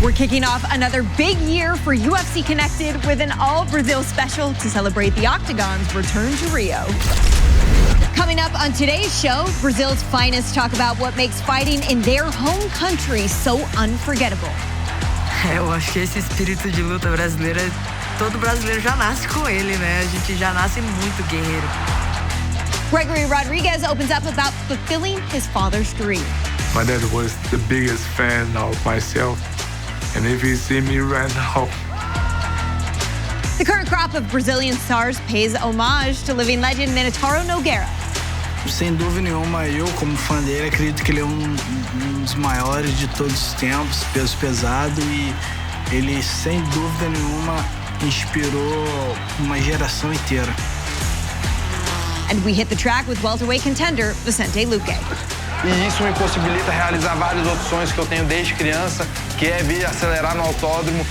We're kicking off another big year for UFC Connected with an all-Brazil special to celebrate the Octagon's return to Rio. Coming up on today's show, Brazil's finest talk about what makes fighting in their home country so unforgettable. Eu acho que esse espírito de luta brasileira, todo brasileiro já nasce com ele, né? A gente já nasce muito guerreiro. Gregory Rodrigues opens up about fulfilling his father's dream. My dad was the biggest fan of myself. And if you see me right now. The current crop of Brazilian stars pays homage to living legend Minotauro Nogueira. Sem dúvida nenhuma, eu como fã dele acredito que ele é um dos maiores de todos os tempos, peso pesado, e ele sem dúvida nenhuma inspirou uma geração inteira. And we hit the track with welterweight contender Vicente Luque. E isso me possibilita realizar vários outros sonhos que eu tenho desde criança, que é vir acelerar no autódromo.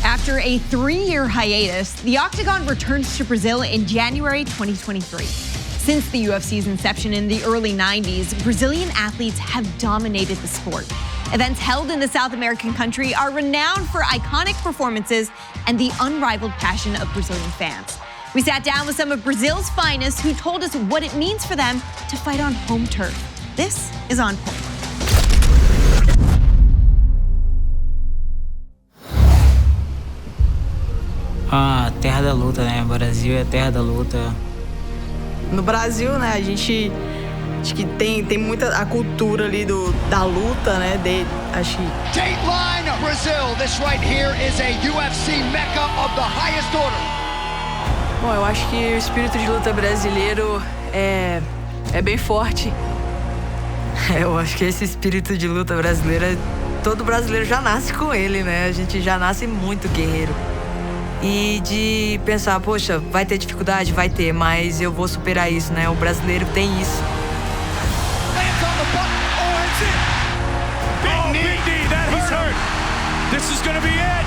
After a 3-year hiatus, the Octagon returns to Brazil in January 2023. Since the UFC's inception in the early 90s, Brazilian athletes have dominated the sport. Events held in the South American country are renowned for iconic performances and the unrivaled passion of Brazilian fans. We sat down with some of Brazil's finest who told us what it means for them to fight on home turf. This is On Point. A terra da luta, né? O Brasil é a terra da luta. No Brasil, né, a gente acho que tem muita a cultura ali da luta, né? Acho que Dateline Brazil. This right here is a UFC mecca of the highest order. Bom, eu acho que o espírito de luta brasileiro é bem forte. Eu acho que esse espírito de luta brasileira, todo brasileiro já nasce com ele, né? A gente já nasce muito guerreiro. E de pensar, poxa, vai ter dificuldade? Vai ter, mas eu vou superar isso, né? O brasileiro tem isso. Big knee, that he's hurt. This is gonna be it.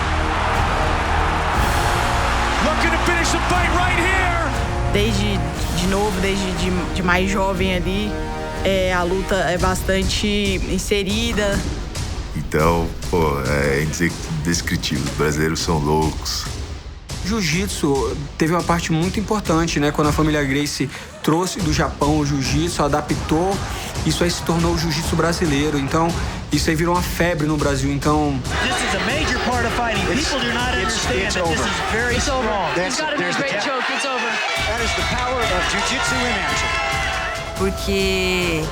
Looking to finish the fight right here. Desde de mais jovem ali, a luta é bastante inserida. Então, é indescritível. Os brasileiros são loucos. Jiu-jitsu teve uma parte muito importante, né? Quando a família Gracie trouxe do Japão o jiu-jitsu, adaptou, isso aí se tornou o jiu-jitsu brasileiro. Então, isso aí virou uma febre no Brasil. Então, This is a major part of fighting. People do not understand that this is very strong. It's gotta be a great joke. It's over. That is the power of jiu-jitsu in action. Porque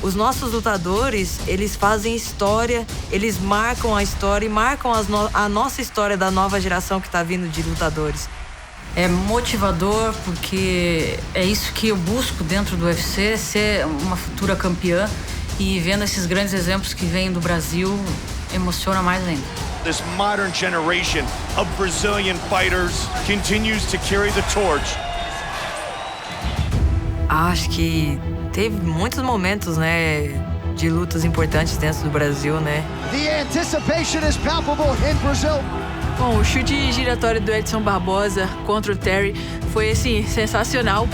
os nossos lutadores, eles fazem história, eles marcam a história e marcam a nossa história da nova geração que está vindo de lutadores. É motivador porque é isso que eu busco dentro do UFC, ser uma futura campeã, e vendo esses grandes exemplos que vêm do Brasil, emociona mais ainda. This modern generation of Brazilian fighters continues to carry the torch. Acho que teve muitos momentos, né, de lutas importantes dentro do Brasil, né? The anticipation is palpable in Brazil. Bom, o chute giratório do Edson Barbosa contra o Terry foi, assim, sensacional.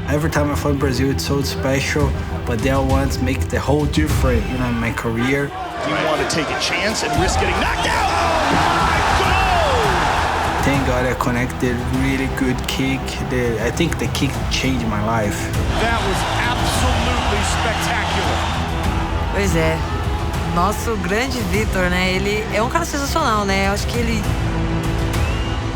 Every time I fight in Brazil, it's so special, but that ones make the whole difference, in my career. You want to take a chance and risk getting knocked out? Oh my God! Thank God I connected really good kick. I think the kick changed my life. That was absolutely spectacular. Pois é. Nosso grande Vitor, né? Ele é um cara sensacional, né? Eu acho que ele...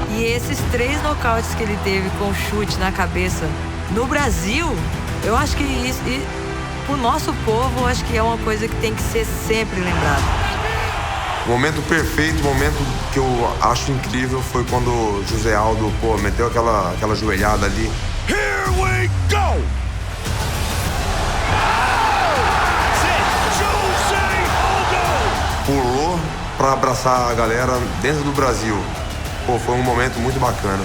E esses 3 nocautes que ele teve com chute na cabeça no Brasil, eu acho que isso... E pro nosso povo, eu acho que é uma coisa que tem que ser sempre lembrado. O momento perfeito, o momento que eu acho incrível foi quando o José Aldo, meteu aquela joelhada ali. Here we go! Pulou pra abraçar a galera dentro do Brasil. Foi um momento muito bacana.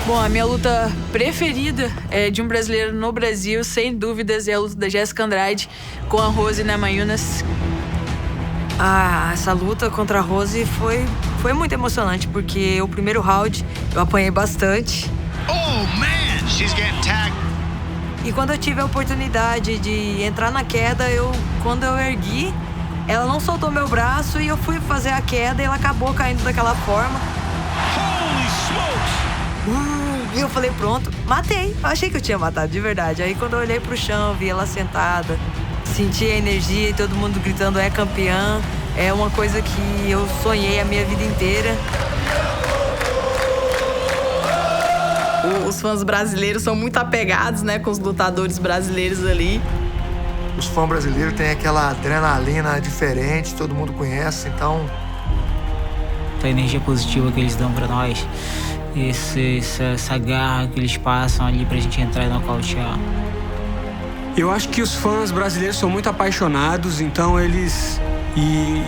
Bom, a minha luta preferida de um brasileiro no Brasil, sem dúvidas, é a luta da Jéssica Andrade com a Rose Namajunas. Essa luta contra a Rose foi muito emocionante, porque o primeiro round eu apanhei bastante. Oh man, she's getting tagged. E quando eu tive a oportunidade de entrar na queda, quando eu ergui, ela não soltou meu braço e eu fui fazer a queda e ela acabou caindo daquela forma. Holy smokes! E eu falei, pronto, matei. Eu achei que eu tinha matado, de verdade. Aí quando eu olhei pro chão, vi ela sentada, senti a energia e todo mundo gritando, é campeã. É uma coisa que eu sonhei a minha vida inteira. Os fãs brasileiros são muito apegados, né, com os lutadores brasileiros ali. Os fãs brasileiros têm aquela adrenalina diferente, todo mundo conhece, então... A energia positiva que eles dão pra nós, essa garra que eles passam ali pra gente entrar e nocautear. Eu acho que os fãs brasileiros são muito apaixonados, então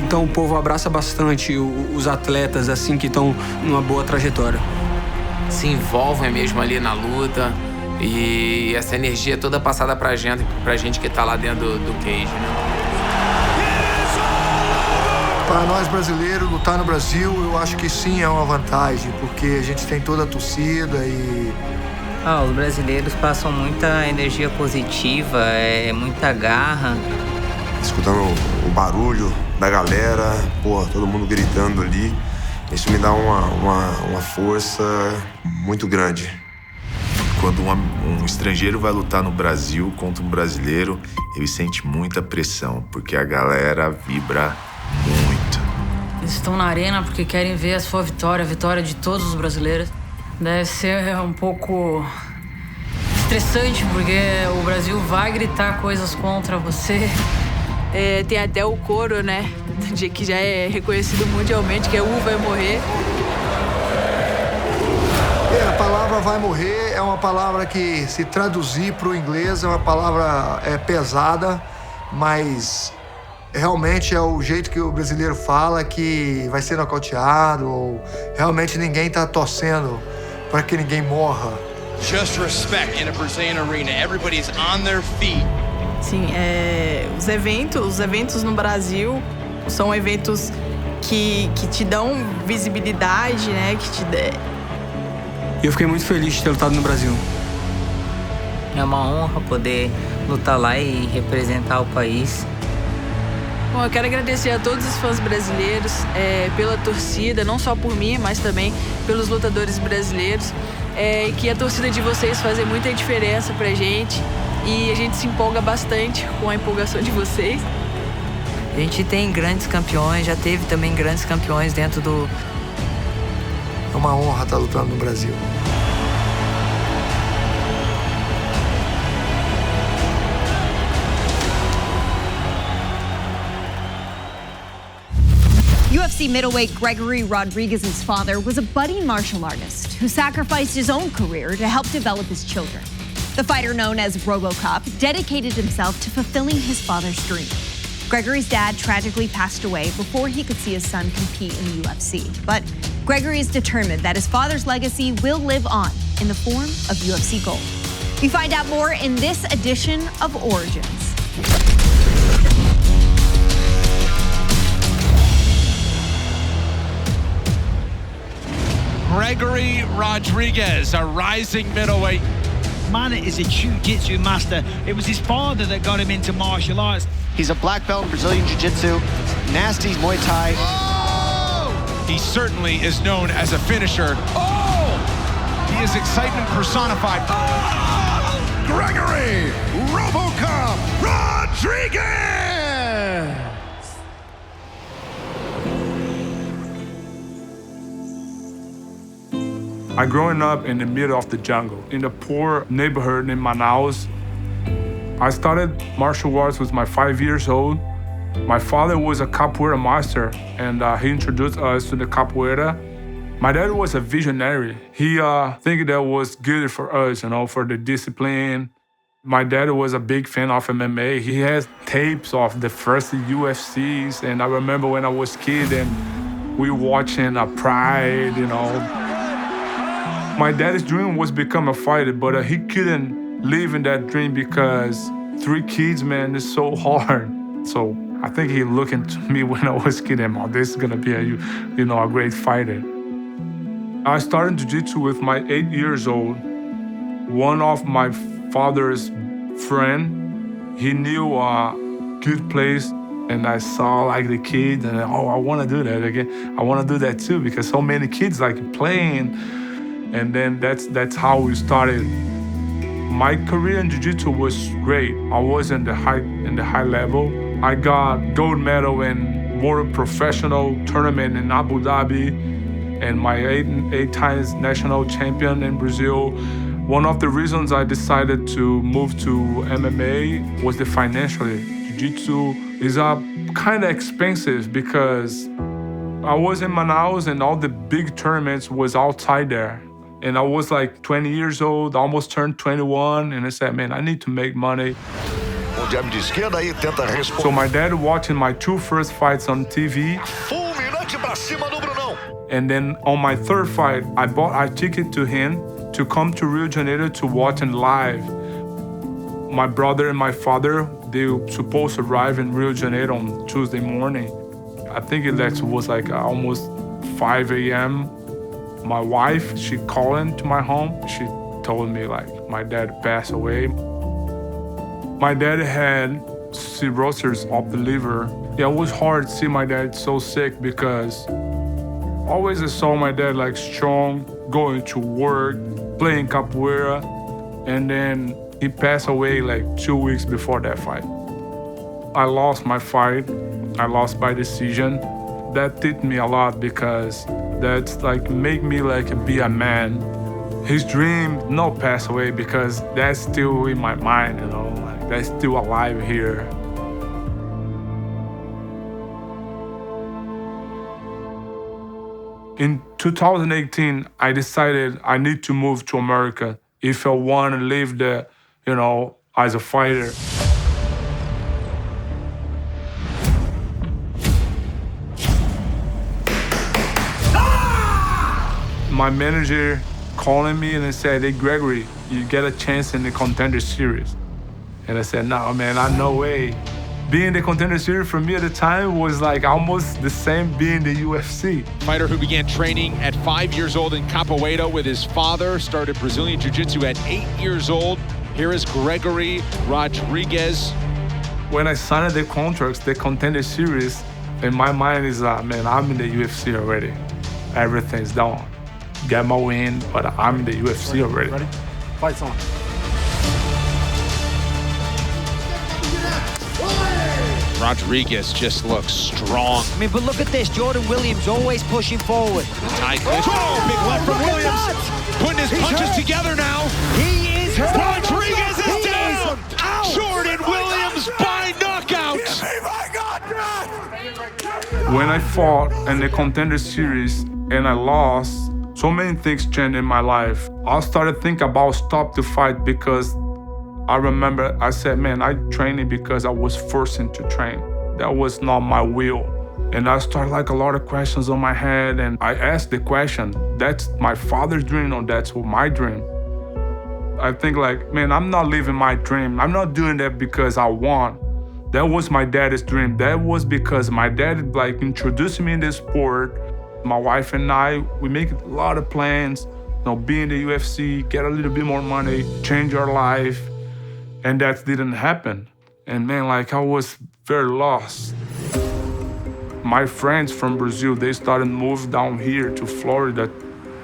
então o povo abraça bastante os atletas assim que estão numa boa trajetória. Se envolvem mesmo ali na luta e essa energia toda passada pra gente que tá lá dentro do cage, né? Para nós brasileiros, lutar no Brasil, eu acho que sim é uma vantagem, porque a gente tem toda a torcida e... Os brasileiros passam muita energia positiva, muita garra. Escutando o barulho da galera, todo mundo gritando ali, isso me dá uma força muito grande. Quando um estrangeiro vai lutar no Brasil contra um brasileiro, ele sente muita pressão, porque a galera vibra muito. Eles estão na arena porque querem ver a sua vitória, a vitória de todos os brasileiros. Deve ser um pouco estressante, porque o Brasil vai gritar coisas contra você. Tem até o coro, né, que já é reconhecido mundialmente, que é "U vai morrer". A palavra "vai morrer" é uma palavra que, se traduzir para o inglês, é uma palavra pesada, mas realmente é o jeito que o brasileiro fala, que vai ser nocauteado, ou realmente ninguém está torcendo para que ninguém morra. Just respect in a Brazilian arena. Everybody's on their feet. Sim, os eventos no Brasil são eventos que te dão visibilidade, né? Eu fiquei muito feliz de ter lutado no Brasil. É uma honra poder lutar lá e representar o país. Bom, eu quero agradecer a todos os fãs brasileiros pela torcida, não só por mim, mas também pelos lutadores brasileiros. Que a torcida de vocês faz muita diferença pra gente e a gente se empolga bastante com a empolgação de vocês. A gente tem grandes campeões, já teve também grandes campeões dentro do... É uma honra estar lutando no Brasil. UFC middleweight Gregory Rodrigues' father was a budding martial artist who sacrificed his own career to help develop his children. The fighter, known as RoboCop, dedicated himself to fulfilling his father's dream. Gregory's dad tragically passed away before he could see his son compete in the UFC. But Gregory is determined that his father's legacy will live on in the form of UFC gold. We find out more in this edition of Origins. Gregory Rodrigues, a rising middleweight. Man is a jiu-jitsu master. It was his father that got him into martial arts. He's a black belt in Brazilian jiu-jitsu, nasty Muay Thai. Oh! He certainly is known as a finisher. Oh! He is excitement personified. Oh! Gregory RoboCop Rodrigues! I growing up in the middle of the jungle, in a poor neighborhood in Manaus. I started martial arts with my 5 years old. My father was a capoeira master, and he introduced us to the capoeira. My dad was a visionary. He think that was good for us, for the discipline. My dad was a big fan of MMA. He has tapes of the first UFCs, and I remember when I was a kid and we watching Pride, My dad's dream was become a fighter, but he couldn't live in that dream because 3 kids, man, is so hard. So I think he looked into me when I was a kid and, this is gonna be a great fighter. I started jiu-jitsu with my 8 years old. One of my father's friend. He knew a good place, and I saw like the kids, and I want to do that again. I want to do that too, because so many kids like playing, and then that's how we started. My career in jiu-jitsu was great. I was in the high level. I got gold medal in World Professional Tournament in Abu Dhabi, and my eight times national champion in Brazil. One of the reasons I decided to move to MMA was the financially. Jiu-jitsu is kind of expensive because I was in Manaus and all the big tournaments was outside there. And I was like 20 years old, almost turned 21, and I said, man, I need to make money. So my dad watching my 2 first fights on TV. And then on my 3rd fight, I bought a ticket to him to come to Rio de Janeiro to watch him live. My brother and my father, they were supposed to arrive in Rio de Janeiro on Tuesday morning. I think it was like almost 5 a.m. My wife, she called into my home. She told me like my dad passed away. My dad had cirrhosis of the liver. Yeah, it was hard to see my dad so sick because always I saw my dad like strong, going to work, playing capoeira, and then he passed away like 2 weeks before that fight. I lost my fight. I lost by decision. That taught me a lot because that's like make me like be a man. His dream not pass away because that's still in my mind, you know, like that's still alive here. In 2018, I decided I need to move to America if I want to live there, you know, as a fighter. My manager calling me and they said, hey, Gregory, you get a chance in the Contender Series. And I said, no, man, no way. Being the Contender Series for me at the time was like almost the same being the UFC. Fighter who began training at 5 years old in Capoeira with his father, started Brazilian Jiu-Jitsu at 8 years old. Here is Gregory Rodrigues. When I signed the contracts, the Contender Series, in my mind is, man, I'm in the UFC already. Everything's done. Get my win, but I'm in the UFC already. Ready? Fight's on. Rodrigues just looks strong. I mean, but look at this. Jordan Williams always pushing forward. Tight clinch. Oh, big left from Williams. Putting his punches together now. He is hurt. Rodrigues is down. Jordan Williams by knockout. When I fought in the Contender Series and I lost, so many things changed in my life. I started thinking about stop the fight because I remember I said, man, I trained because I was forced to train. That was not my will. And I started like a lot of questions on my head and I asked the question, that's my father's dream or that's my dream? I think like, man, I'm not living my dream. I'm not doing that because I want. That was my dad's dream. That was because my dad like introduced me in this sport. My wife and I, we make a lot of plans, you know, be in the UFC, get a little bit more money, change our life. And that didn't happen. And man, like I was very lost. My friends from Brazil, they started moving down here to Florida.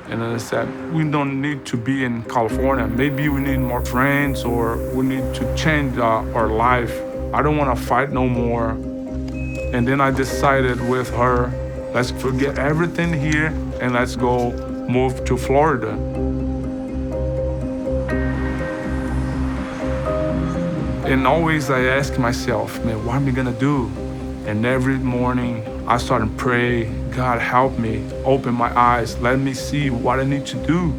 And I said, we don't need to be in California. Maybe we need more friends or we need to change our life. I don't want to fight no more. And then I decided with her, let's forget everything here and let's go move to Florida. And always I ask myself, man, what am I gonna do? And every morning I start to pray, God help me, open my eyes, let me see what I need to do.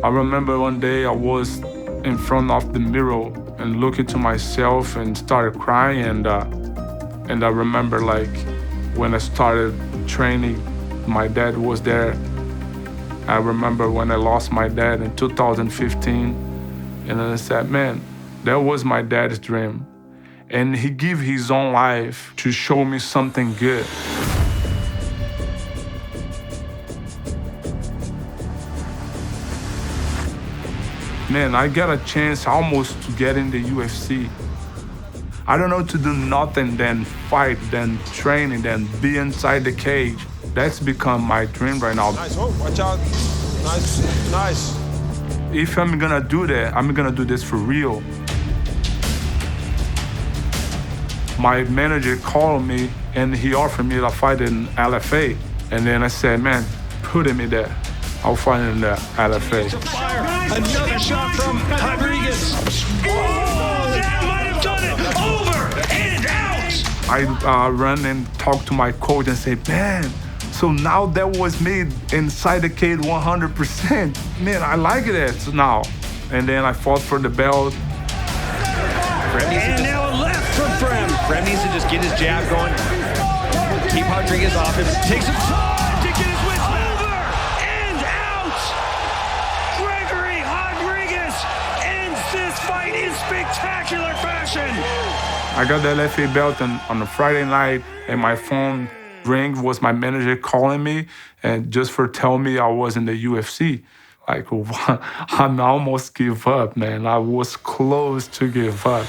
I remember one day I was in front of the mirror and looking to myself and started crying. And I remember like when I started training, my dad was there. I remember when I lost my dad in 2015. And then I said, man, that was my dad's dream. And he gave his own life to show me something good. man, I got a chance almost to get in the UFC. I don't know to do nothing than fight, than training, than be inside the cage. That's become my dream right now. Nice, oh, watch out. Nice, nice. If I'm gonna do that, I'm gonna do this for real. My manager called me and he offered me a fight in LFA. And then I said, man, put me there. I'll fight in the LFA. Another shot from Rodrigues. Oh, that might have done it. Over and out. I run and talk to my coach and say, man, so now that was me inside the cage 100%. Man, I like it now. And then I fought for the belt. And now a left from Frem. Frem needs to just get his jab going. Keep Rodrigues off him. Takes him to get his wits over and out. Gregory Rodrigues ends this fight in spectacular fashion. I got the LFA belt on a Friday night, and my phone rang. Was my manager calling me, and just for telling me I was in the UFC. Like, I almost give up, man. I was close to give up.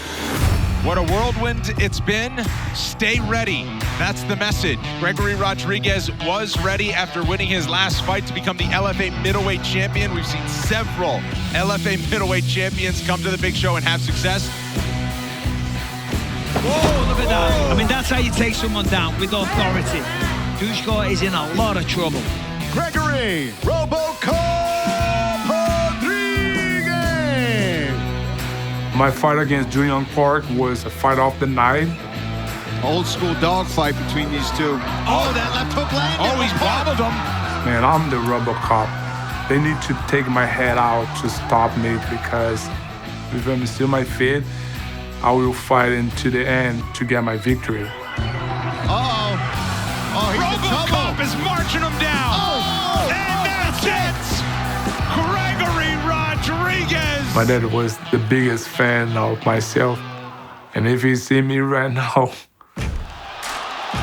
What a whirlwind it's been. Stay ready. That's the message. Gregory Rodrigues was ready after winning his last fight to become the LFA middleweight champion. We've seen several LFA middleweight champions come to the big show and have success. Whoa, look at that. I mean, that's how you take someone down, with authority. Dushko is in a lot of trouble. Gregory RoboCop Rodrigues. My fight against Julian Park was a fight of the night. Old school dogfight between these two. Oh, that left hook landed. Oh, he's bobbled him. Man, I'm the RoboCop. They need to take my head out to stop me, because if I'm still my feet, I will fight into the end to get my victory. Uh-oh. Oh, he's in trouble. RoboCop is marching him down. Oh, and that's it. Gregory Rodrigues. My dad was the biggest fan of myself. And if he see me right now,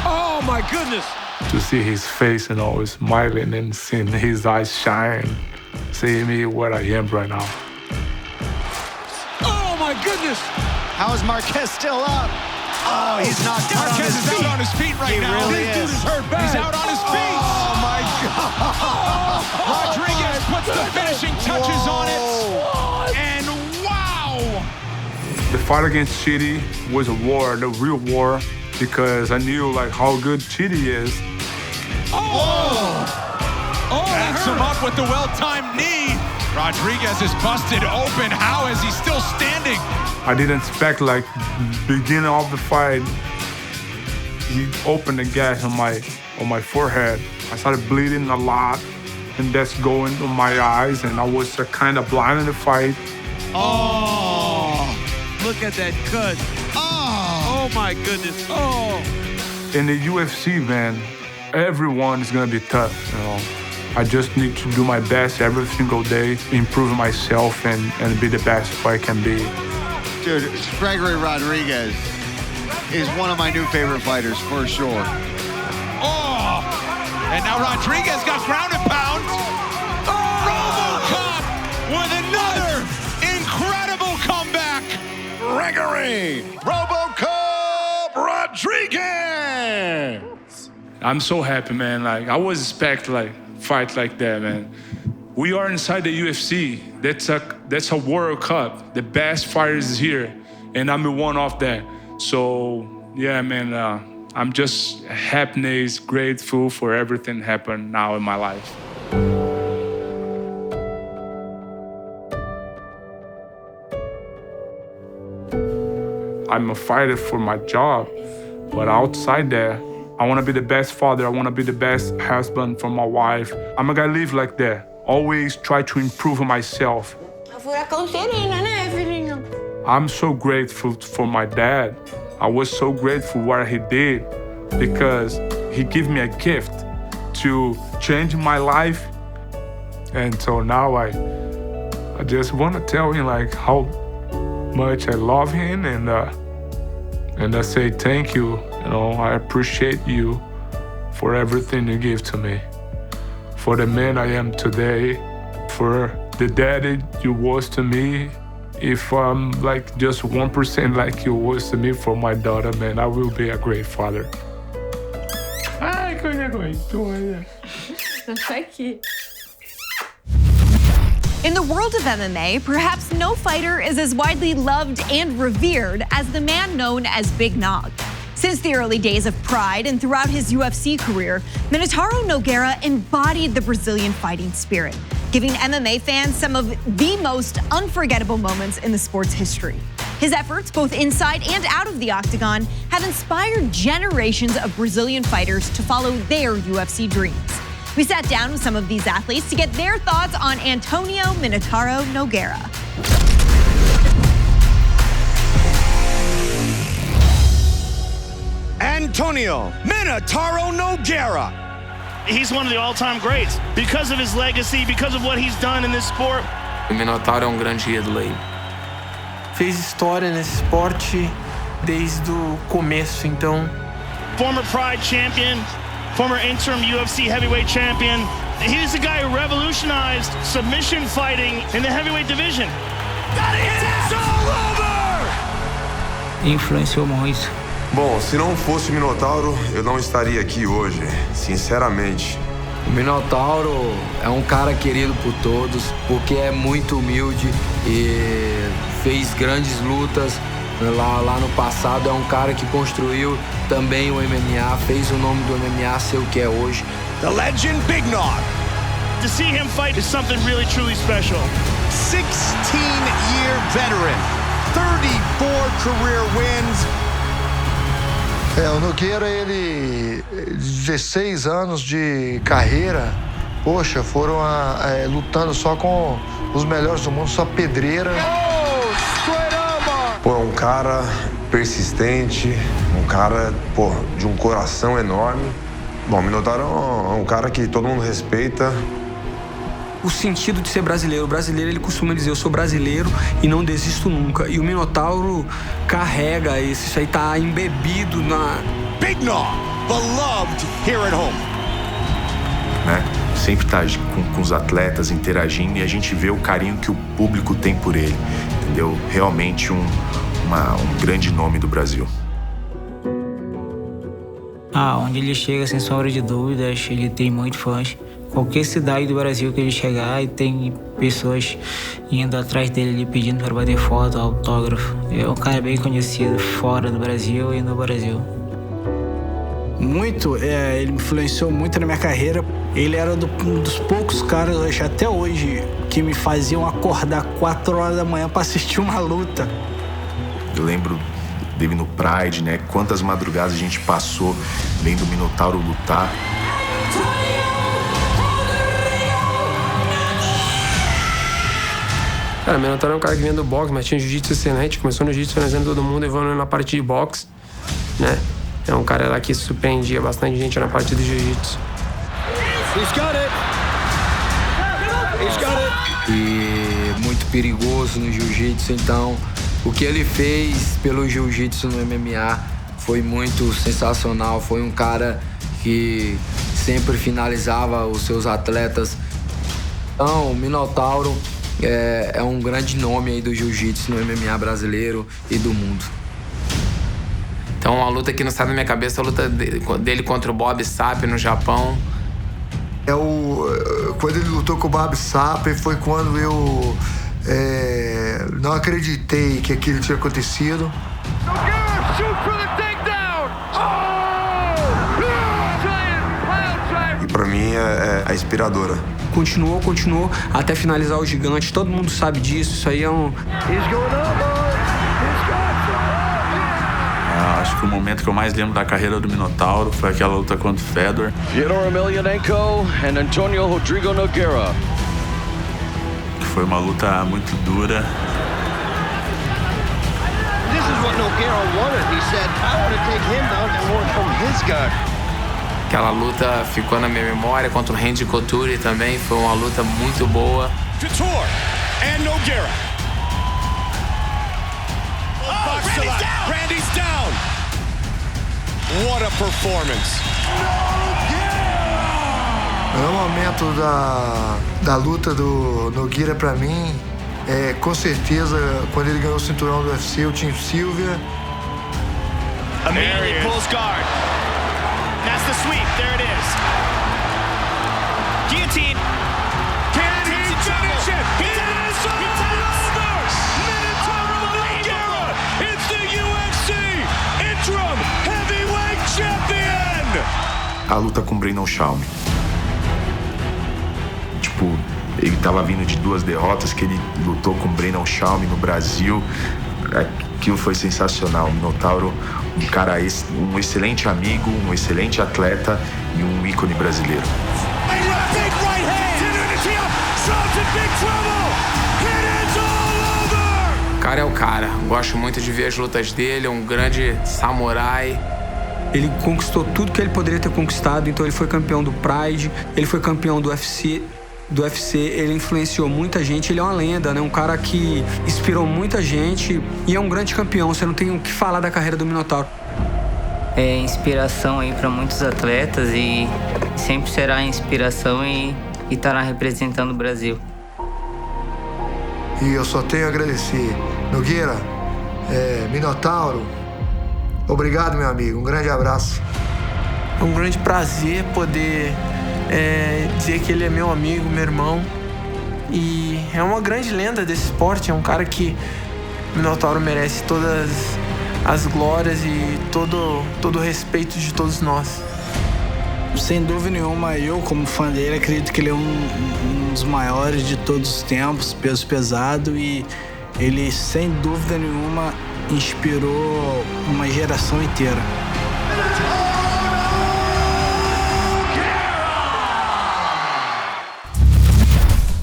oh my goodness. To see his face, smiling and seeing his eyes shine, seeing me what I am right now. Oh my goodness. How is Marquez still up? Oh, he's knocked out. Marquez is out on his feet right now. Really this dude is hurt bad. He's out on his feet. Oh my God. Rodrigues puts the finishing touches on it. And wow. The fight against Chidi was a war, the real war, because I knew how good Chidi is. Backs him up with the well-timed knee. Rodrigues is busted open. How is he still standing? I didn't expect, beginning of the fight, he opened the gash on my forehead. I started bleeding a lot, and that's going to my eyes, and I was kind of blind in the fight. Oh, look at that cut. Oh my goodness. Oh. In the UFC, man, everyone is gonna be tough, I just need to do my best every single day, improve myself, and be the best I can be. Dude, Gregory Rodrigues is one of my new favorite fighters, for sure. Oh! And now Rodrigues got ground and pound. RoboCop with another incredible comeback. Gregory RoboCop Rodrigues. I'm so happy, man. I was expect fight like that, man. We are inside the UFC. That's a World Cup. The best fighters is here, and I'm one of them. So yeah, man. I'm just happy, grateful for everything happened now in my life. I'm a fighter for my job, but outside there, I want to be the best father. I want to be the best husband for my wife. I'm gonna live like that. Always try to improve myself. I'm so grateful for my dad. I was so grateful what he did, because he gave me a gift to change my life. And so now I just want to tell him how much I love him, and I say thank you. I appreciate you for everything you give to me, for the man I am today, for the daddy you was to me, if I'm like just 1% like you was to me for my daughter, man, I will be a great father. Ai, coisa gostosa. Tá aqui. In the world of MMA, perhaps no fighter is as widely loved and revered as the man known as Big Nog. Since the early days of Pride and throughout his UFC career, Minotauro Nogueira embodied the Brazilian fighting spirit, giving MMA fans some of the most unforgettable moments in the sport's history. His efforts, both inside and out of the octagon, have inspired generations of Brazilian fighters to follow their UFC dreams. We sat down with some of these athletes to get their thoughts on Antonio Minotauro Nogueira. Antonio Minotauro Nogueira. He's one of the all-time greats because of his legacy, because of what he's done in this sport. O Minotauro é grande ídolo aí. Fez história nesse esporte desde o começo, então. Former Pride champion, former interim UFC heavyweight champion. He's the guy who revolutionized submission fighting in the heavyweight division. It's all over! Influenciou muito. Bom, se não fosse o Minotauro, eu não estaria aqui hoje, sinceramente. O Minotauro é um cara querido por todos, porque é muito humilde e fez grandes lutas lá no passado. É um cara que construiu também o MMA, fez o nome do MMA ser o que é hoje. The legend Big Nog. To see him fight is something really truly special. 16-year veteran, 34 career wins. O Nogueira, ele 16 anos de carreira, poxa, foram lutando só com os melhores do mundo, só pedreira. Pô, é um cara persistente, um cara, pô, de um coração enorme. Bom, o Minotauro é um cara que todo mundo respeita. O sentido de ser brasileiro. O brasileiro, ele costuma dizer, eu sou brasileiro e não desisto nunca. E o Minotauro carrega isso aí tá embebido na... Big Nog, beloved here at home. Né? Sempre tá com os atletas interagindo e a gente vê o carinho que o público tem por ele, entendeu? Realmente um grande nome do Brasil. Onde ele chega, sem sombra de dúvidas, ele tem muito fãs. Qualquer cidade do Brasil que ele chegar, e tem pessoas indo atrás dele ali pedindo para bater foto, autógrafo. É um cara bem conhecido fora do Brasil e no Brasil. Muito, ele influenciou muito na minha carreira. Ele era um dos poucos caras, até hoje, que me faziam acordar 4 horas da manhã para assistir uma luta. Eu lembro dele no Pride, né? Quantas madrugadas a gente passou vendo o Minotauro lutar. Cara, o Minotauro é um cara que vinha do boxe, mas tinha jiu-jitsu excelente. Começou no jiu-jitsu, fazendo todo mundo, evoluindo na parte de boxe, né? É um cara lá que surpreendia bastante gente na parte do jiu-jitsu. E muito perigoso no jiu-jitsu, então o que ele fez pelo jiu-jitsu no MMA foi muito sensacional. Foi um cara que sempre finalizava os seus atletas. Então, o Minotauro é um grande nome aí do jiu-jitsu no MMA brasileiro e do mundo. Então, a luta que não sai da minha cabeça, a luta dele contra o Bob Sapp no Japão. Quando ele lutou com o Bob Sapp, foi quando eu não acreditei que aquilo tinha acontecido. E pra mim é inspiradora. Continuou até finalizar o gigante. Todo mundo sabe disso. Isso aí é um... Acho que o momento que eu mais lembro da carreira do Minotauro foi aquela luta contra o Fedor. Fyodor Emelianenko and Antonio Rodrigo Nogueira. Que foi uma luta muito dura. This is what Nogueira wanted. He said, I want to take him down and work from his guard. Aquela luta ficou na minha memória contra o Randy Couture também. Foi uma luta muito boa. Couture and Nogueira. Oh, Randy's down! Randy's down! What a performance! O melhor momento da luta do Nogueira pra mim é, com certeza, quando ele ganhou o cinturão do UFC, o Tim Sylvia. Immediately pulls guard. That's the sweep. There it is. Guillotine. Can he finish it? It is over! Minotauro Nogueira! It's the UFC interim heavyweight champion! A luta com o Brendan Schaub. Tipo, ele tava vindo de 2 derrotas, que ele lutou com o Brendan Schaub no Brasil. Aquilo foi sensacional. O Minotauro, um cara, um excelente amigo, um excelente atleta e um ícone brasileiro. O cara é o cara. Gosto muito de ver as lutas dele, é um grande samurai. Ele conquistou tudo que ele poderia ter conquistado, então ele foi campeão do Pride, ele foi campeão do UFC, ele influenciou muita gente, ele é uma lenda, né? Um cara que inspirou muita gente e é um grande campeão, você não tem o que falar da carreira do Minotauro. É inspiração aí para muitos atletas e sempre será inspiração e estará representando o Brasil. E eu só tenho a agradecer. Nogueira, Minotauro, obrigado, meu amigo. Um grande abraço. É um grande prazer poder dizer que ele é meu amigo, meu irmão. E é uma grande lenda desse esporte. É um cara que o Minotauro merece todas as glórias e todo o respeito de todos nós. Sem dúvida nenhuma, eu como fã dele acredito que ele é um dos maiores de todos os tempos, peso pesado, e ele sem dúvida nenhuma inspirou uma geração inteira.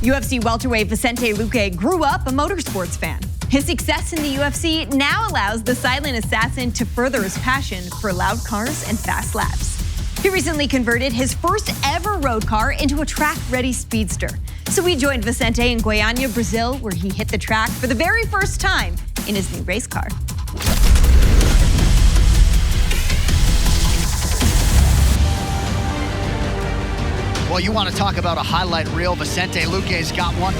UFC welterweight Vicente Luque grew up a motorsports fan. His success in the UFC now allows the silent assassin to further his passion for loud cars and fast laps. He recently converted his first ever road car into a track-ready speedster. So we joined Vicente in Goiânia, Brazil, where he hit the track for the very first time in his new race car. Well, you want to talk about a highlight reel. Vicente Luque's got one.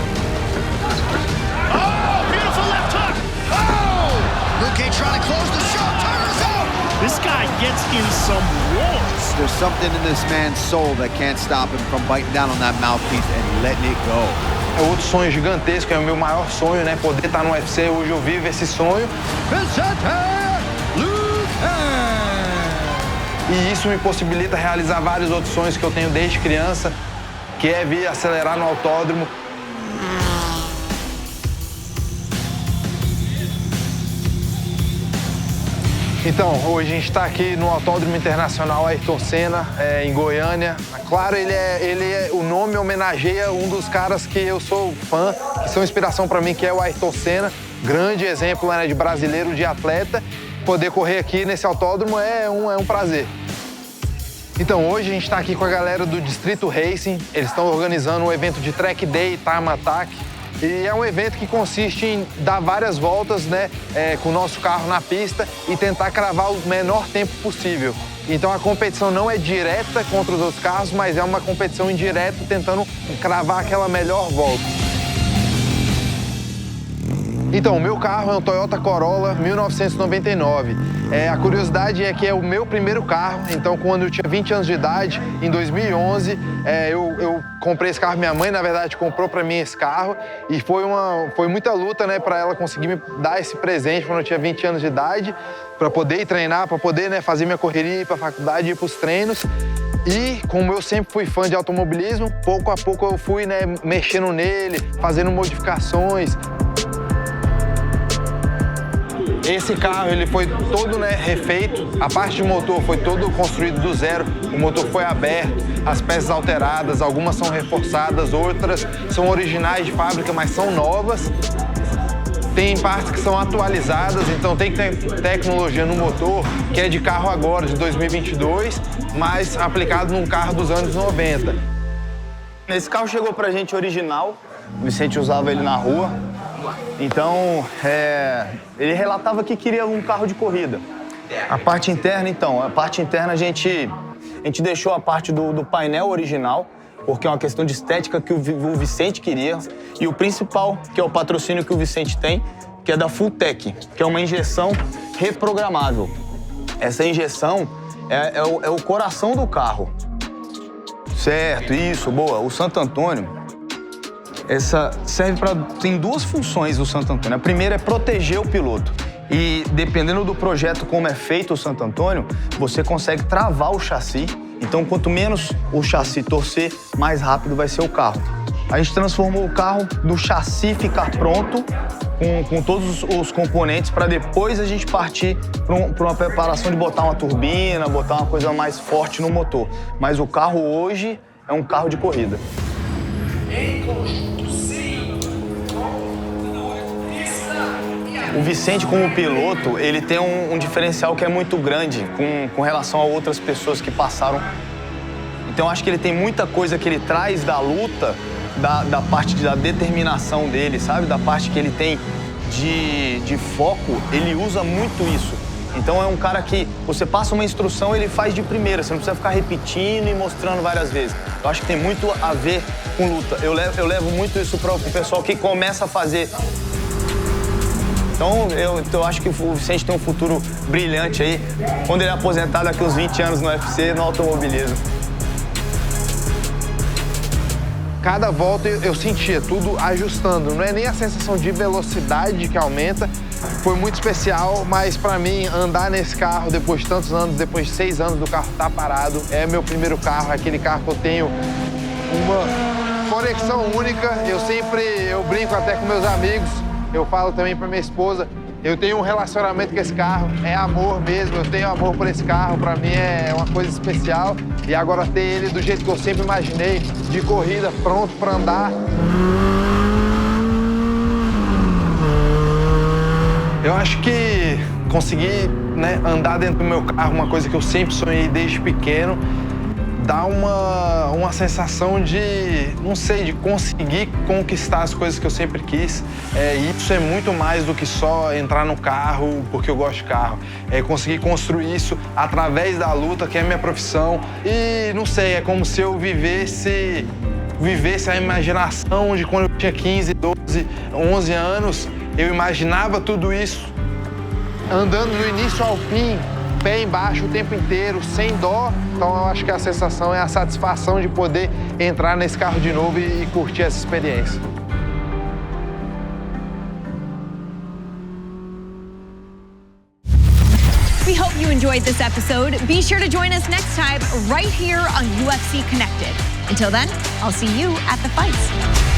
Oh, beautiful left hook. Oh! Luque trying to close the show. Turner's out. This guy gets in some wars. There's something in this man's soul that can't stop him from biting down on that mouthpiece and letting it go. É outro sonho gigantesco, é o meu maior sonho, né? Poder estar no UFC. Hoje eu vivo esse sonho. Vicente Luque! E isso me possibilita realizar vários outros sonhos que eu tenho desde criança, que é vir acelerar no autódromo. Então, hoje a gente está aqui no Autódromo Internacional Ayrton Senna, em Goiânia. Claro, o nome homenageia um dos caras que eu sou fã, que são inspiração para mim, que é o Ayrton Senna. Grande exemplo, né, de brasileiro, de atleta. Poder correr aqui nesse autódromo é um prazer. Então, hoje a gente está aqui com a galera do Distrito Racing. Eles estão organizando um evento de Track Day Time Attack. E é um evento que consiste em dar várias voltas, né, com o nosso carro na pista e tentar cravar o menor tempo possível. Então a competição não é direta contra os outros carros, mas é uma competição indireta tentando cravar aquela melhor volta. Então, o meu carro é um Toyota Corolla 1999. A curiosidade é que é o meu primeiro carro, então quando eu tinha 20 anos de idade, em 2011, eu comprei esse carro, minha mãe, na verdade, comprou para mim esse carro e foi muita luta, né, para ela conseguir me dar esse presente quando eu tinha 20 anos de idade, para poder ir treinar, para poder, né, fazer minha correria, ir para a faculdade, ir para os treinos. E como eu sempre fui fã de automobilismo, pouco a pouco eu fui, né, mexendo nele, fazendo modificações. Esse carro ele foi todo, né, refeito, a parte de motor foi todo construído do zero, o motor foi aberto, as peças alteradas, algumas são reforçadas, outras são originais de fábrica, mas são novas. Tem partes que são atualizadas, então tem que ter tecnologia no motor, que é de carro agora, de 2022, mas aplicado num carro dos anos 90. Esse carro chegou pra gente original, o Vicente usava ele na rua. Então, ele relatava que queria um carro de corrida. A parte interna, então, a gente deixou a parte do painel original porque é uma questão de estética que o Vicente queria. E o principal, que é o patrocínio que o Vicente tem, que é da Full Tech, que é uma injeção reprogramável. Essa injeção é o coração do carro. Certo, isso, boa. O Santo Antônio, tem duas funções do Santo Antônio. A primeira é proteger o piloto. E dependendo do projeto como é feito o Santo Antônio, você consegue travar o chassi. Então, quanto menos o chassi torcer, mais rápido vai ser o carro. A gente transformou o carro do chassi ficar pronto, com todos os componentes, para depois a gente partir para uma preparação de botar uma turbina, botar uma coisa mais forte no motor. Mas o carro hoje é um carro de corrida. O Vicente, como piloto, ele tem um diferencial que é muito grande com relação a outras pessoas que passaram. Então, acho que ele tem muita coisa que ele traz da luta, da parte da determinação dele, sabe? Da parte que ele tem de foco, ele usa muito isso. Então, é um cara que você passa uma instrução, ele faz de primeira. Você não precisa ficar repetindo e mostrando várias vezes. Eu acho que tem muito a ver com luta. Eu levo muito isso para o pessoal que começa a fazer. Então, eu acho que o Vicente tem um futuro brilhante aí, quando ele é aposentado daqui uns 20 anos no UFC, no automobilismo. Cada volta eu sentia tudo ajustando, não é nem a sensação de velocidade que aumenta, foi muito especial, mas para mim andar nesse carro depois de tantos anos, depois de 6 anos do carro estar parado, é meu primeiro carro, é aquele carro que eu tenho uma conexão única, eu brinco até com meus amigos, eu falo também para minha esposa, eu tenho um relacionamento com esse carro, é amor mesmo, eu tenho amor por esse carro, para mim é uma coisa especial. E agora ter ele do jeito que eu sempre imaginei, de corrida, pronto para andar. Eu acho que conseguir, né, andar dentro do meu carro, uma coisa que eu sempre sonhei desde pequeno, dá uma sensação de, não sei, de conseguir conquistar as coisas que eu sempre quis. Isso é muito mais do que só entrar no carro porque eu gosto de carro. É conseguir construir isso através da luta, que é a minha profissão. E, não sei, é como se eu vivesse a imaginação de quando eu tinha 15, 12, 11 anos. Eu imaginava tudo isso andando do início ao fim, pé embaixo o tempo inteiro, sem dó. Então eu acho que a sensação é a satisfação de poder entrar nesse carro de novo e curtir essa experiência. We hope you enjoyed this episode. Be sure to join us next time right here on UFC Connected. Until then, I'll see you at the fights.